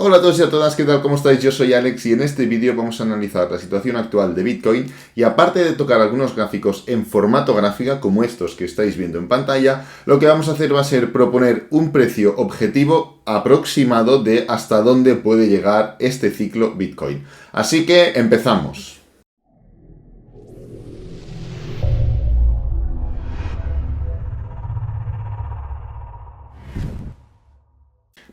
Hola a todos y a todas, ¿qué tal? ¿Cómo estáis? Yo soy Alex y en este vídeo vamos a analizar la situación actual de Bitcoin y aparte de tocar algunos gráficos en formato gráfica como estos que estáis viendo en pantalla, lo que vamos a hacer va a ser proponer un precio objetivo aproximado de hasta dónde puede llegar este ciclo Bitcoin. Así que empezamos.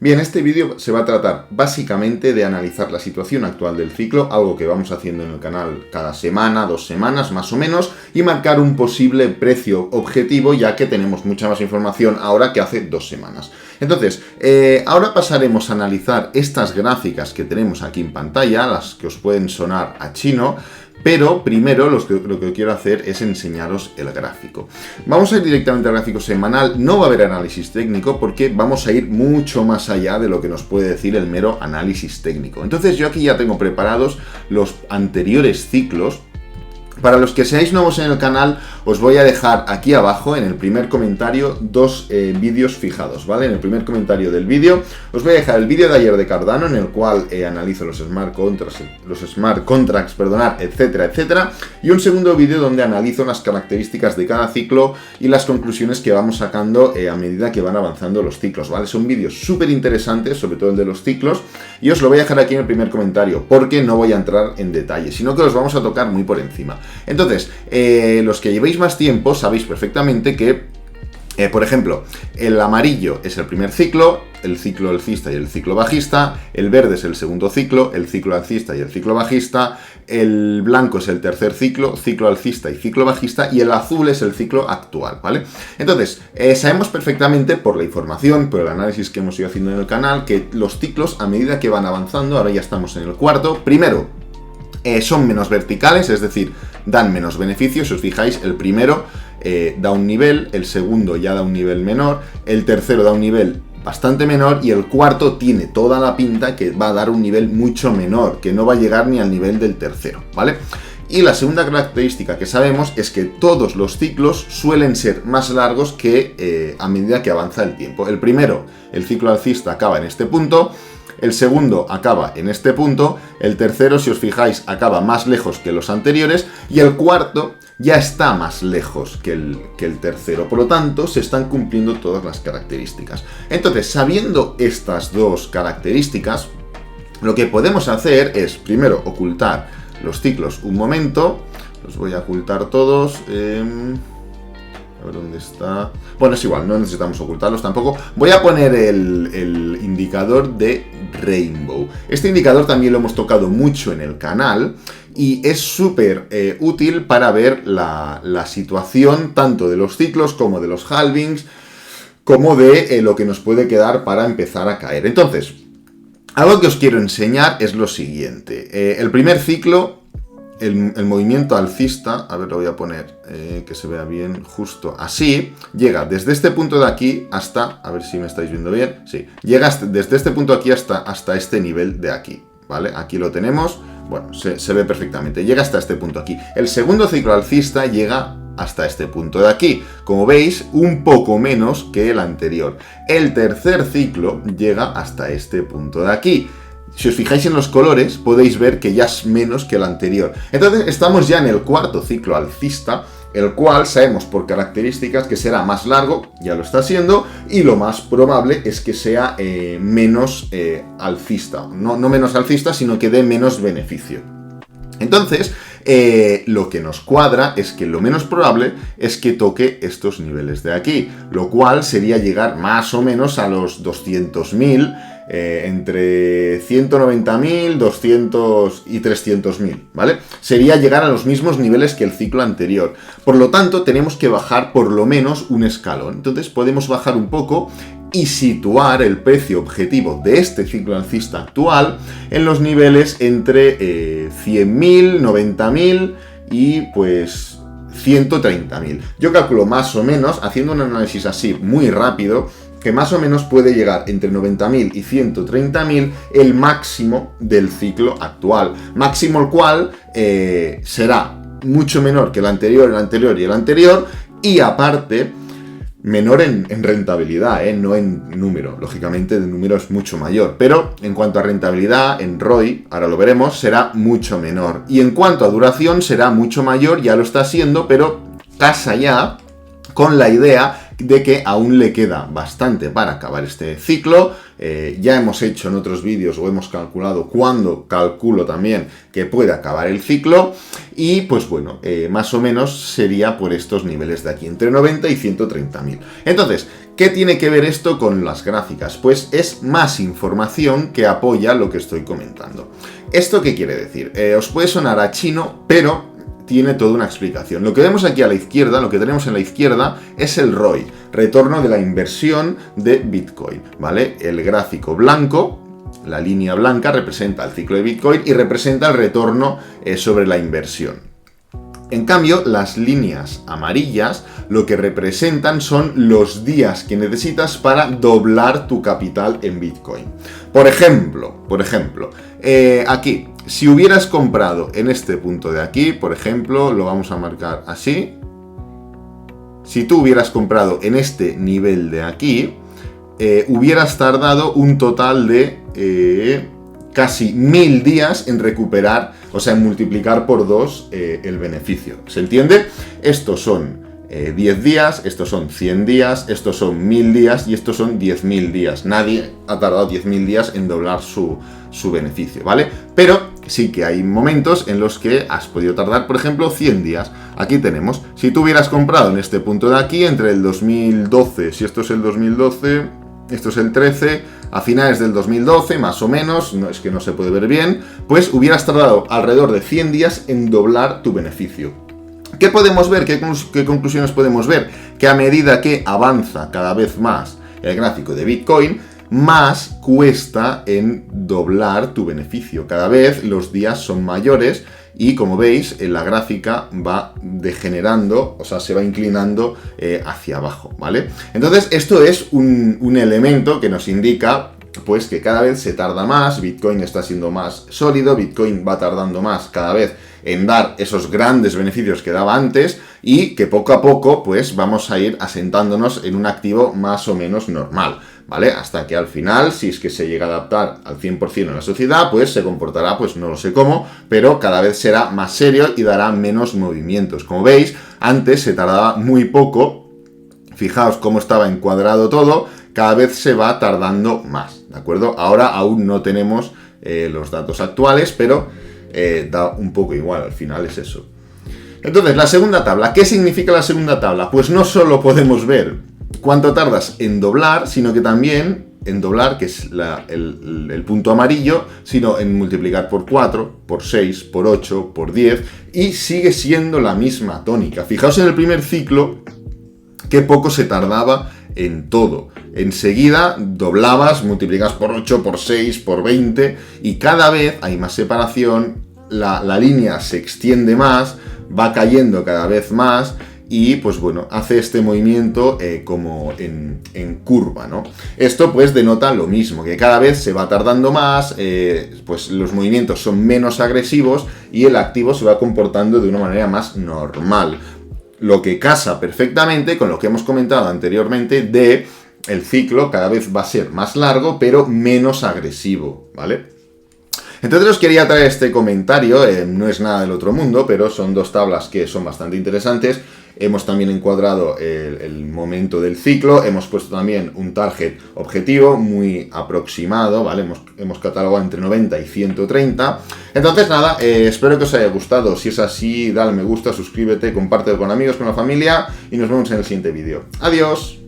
Bien, este vídeo se va a tratar básicamente de analizar la situación actual del ciclo, algo que vamos haciendo en el canal cada semana, 2 semanas más o menos, y marcar un posible precio objetivo, ya que tenemos mucha más información ahora que hace 2 semanas. Entonces, ahora pasaremos a analizar estas gráficas que tenemos aquí en pantalla, las que os pueden sonar a chino, pero primero lo que quiero hacer es enseñaros el gráfico. Vamos a ir directamente al gráfico semanal, no va a haber análisis técnico porque vamos a ir mucho más allá de lo que nos puede decir el mero análisis técnico. Entonces yo aquí ya tengo preparados los anteriores ciclos. Para los que seáis nuevos en el canal, os voy a dejar aquí abajo, en el primer comentario, 2 vídeos fijados, ¿vale? En el primer comentario del vídeo, os voy a dejar el vídeo de ayer de Cardano, en el cual analizo los smart contracts, etcétera, etcétera, y un segundo vídeo donde analizo las características de cada ciclo y las conclusiones que vamos sacando a medida que van avanzando los ciclos, ¿vale? Son vídeos súper interesantes, sobre todo el de los ciclos, y os lo voy a dejar aquí en el primer comentario, porque no voy a entrar en detalle, sino que los vamos a tocar muy por encima. Entonces, los que llevéis más tiempo sabéis perfectamente que, por ejemplo, el amarillo es el primer ciclo, el ciclo alcista y el ciclo bajista, el verde es el segundo ciclo, el ciclo alcista y el ciclo bajista, el blanco es el tercer ciclo, ciclo alcista y ciclo bajista, y el azul es el ciclo actual, ¿vale? Entonces, sabemos perfectamente por la información, por el análisis que hemos ido haciendo en el canal, que los ciclos, a medida que van avanzando, ahora ya estamos en el cuarto, primero, son menos verticales, es decir, dan menos beneficios. Si os fijáis, el primero da un nivel, el segundo ya da un nivel menor, el tercero da un nivel bastante menor y el cuarto tiene toda la pinta que va a dar un nivel mucho menor, que no va a llegar ni al nivel del tercero, ¿vale? Y la segunda característica que sabemos es que todos los ciclos suelen ser más largos que a medida que avanza el tiempo. El primero, el ciclo alcista, acaba en este punto. El segundo acaba en este punto, el tercero, si os fijáis, acaba más lejos que los anteriores, y el cuarto ya está más lejos que el tercero. Por lo tanto, se están cumpliendo todas las características. Entonces, sabiendo estas dos características, lo que podemos hacer es, primero, ocultar los ciclos un momento. Los voy a ocultar todos. A ver dónde está. Bueno, es igual, no necesitamos ocultarlos tampoco. Voy a poner el indicador de Rainbow. Este indicador también lo hemos tocado mucho en el canal y es súper útil para ver la situación tanto de los ciclos como de los halvings, como de lo que nos puede quedar para empezar a caer. Entonces, algo que os quiero enseñar es lo siguiente. El primer ciclo, el movimiento alcista, a ver, lo voy a poner que se vea bien, justo así, llega desde este punto de aquí hasta, a ver si me estáis viendo bien, sí, llega desde este punto de aquí hasta este nivel de aquí, ¿vale? Aquí lo tenemos, bueno, se ve perfectamente, llega hasta este punto aquí. El segundo ciclo alcista llega hasta este punto de aquí, como veis, un poco menos que el anterior. El tercer ciclo llega hasta este punto de aquí. Si os fijáis en los colores, podéis ver que ya es menos que el anterior. Entonces, estamos ya en el cuarto ciclo alcista, el cual sabemos por características que será más largo, ya lo está siendo, y lo más probable es que sea menos alcista. No menos alcista, sino que dé menos beneficio. Entonces, lo que nos cuadra es que lo menos probable es que toque estos niveles de aquí, lo cual sería llegar más o menos a los 200.000, entre 190.000, 200 y 300.000, ¿vale? Sería llegar a los mismos niveles que el ciclo anterior. Por lo tanto, tenemos que bajar por lo menos un escalón. Entonces, podemos bajar un poco y situar el precio objetivo de este ciclo alcista actual en los niveles entre 100.000, 90.000 y pues 130.000. Yo calculo más o menos, haciendo un análisis así muy rápido, que más o menos puede llegar entre 90.000 y 130.000 el máximo del ciclo actual. Máximo el cual será mucho menor que el anterior y el anterior, y aparte menor en rentabilidad, no en número. Lógicamente el número es mucho mayor, pero en cuanto a rentabilidad, en ROI, ahora lo veremos, será mucho menor. Y en cuanto a duración será mucho mayor, ya lo está siendo, pero casa ya con la idea de que aún le queda bastante para acabar este ciclo. Ya hemos hecho en otros vídeos o hemos calculado cuándo calculo también que puede acabar el ciclo y pues bueno, más o menos sería por estos niveles de aquí, entre 90 y 130.000. Entonces, ¿qué tiene que ver esto con las gráficas? Pues es más información que apoya lo que estoy comentando. ¿Esto qué quiere decir? Os puede sonar a chino, pero tiene toda una explicación. Lo que vemos aquí a la izquierda, lo que tenemos en la izquierda, es el ROI, retorno de la inversión de Bitcoin, ¿vale? El gráfico blanco, la línea blanca, representa el ciclo de Bitcoin y representa el retorno sobre la inversión. En cambio, las líneas amarillas lo que representan son los días que necesitas para doblar tu capital en Bitcoin. Por ejemplo, aquí, si hubieras comprado en este punto de aquí, por ejemplo, lo vamos a marcar así. Si tú hubieras comprado en este nivel de aquí, hubieras tardado un total de casi 1000 días en recuperar, o sea, en multiplicar por 2 el beneficio. ¿Se entiende? Estos son 10 días, estos son 100 días, estos son 1000 días y estos son 10.000 días. Nadie ha tardado 10.000 días en doblar su beneficio, ¿vale? Pero sí que hay momentos en los que has podido tardar, por ejemplo, 100 días. Aquí tenemos, si tú hubieras comprado en este punto de aquí, entre el 2012, si esto es el 2012, esto es el 13, a finales del 2012, más o menos, no es que no se puede ver bien, pues hubieras tardado alrededor de 100 días en doblar tu beneficio. ¿Qué podemos ver? ¿Qué conclusiones podemos ver? Que a medida que avanza cada vez más el gráfico de Bitcoin, más cuesta en doblar tu beneficio. Cada vez los días son mayores y, como veis, en la gráfica va degenerando, o sea, se va inclinando hacia abajo, ¿vale? Entonces, esto es un elemento que nos indica pues que cada vez se tarda más, Bitcoin está siendo más sólido, Bitcoin va tardando más cada vez en dar esos grandes beneficios que daba antes y que poco a poco pues vamos a ir asentándonos en un activo más o menos normal, ¿vale? Hasta que al final, si es que se llega a adaptar al 100% en la sociedad, pues se comportará, pues no lo sé cómo, pero cada vez será más serio y dará menos movimientos. Como veis, antes se tardaba muy poco, fijaos cómo estaba encuadrado todo, cada vez se va tardando más, ¿de acuerdo? Ahora aún no tenemos los datos actuales, pero da un poco igual, al final es eso. Entonces, la segunda tabla, ¿qué significa la segunda tabla? Pues no solo podemos ver cuánto tardas en doblar, sino que también en doblar, que es el punto amarillo, sino en multiplicar por 4, por 6, por 8, por 10, y sigue siendo la misma tónica. Fijaos en el primer ciclo, qué poco se tardaba en todo. Enseguida doblabas, multiplicas por 8, por 6, por 20 y cada vez hay más separación, la línea se extiende más, va cayendo cada vez más y pues bueno, hace este movimiento como en curva, ¿no? Esto pues denota lo mismo, que cada vez se va tardando más, pues los movimientos son menos agresivos y el activo se va comportando de una manera más normal. Lo que casa perfectamente con lo que hemos comentado anteriormente de el ciclo cada vez va a ser más largo, pero menos agresivo, ¿vale? Entonces os quería traer este comentario, no es nada del otro mundo, pero son dos tablas que son bastante interesantes. Hemos también encuadrado el momento del ciclo, hemos puesto también un target objetivo muy aproximado, ¿vale? Hemos catalogado entre 90 y 130. Entonces nada, espero que os haya gustado. Si es así, dale me gusta, suscríbete, compártelo con amigos, con la familia y nos vemos en el siguiente vídeo. ¡Adiós!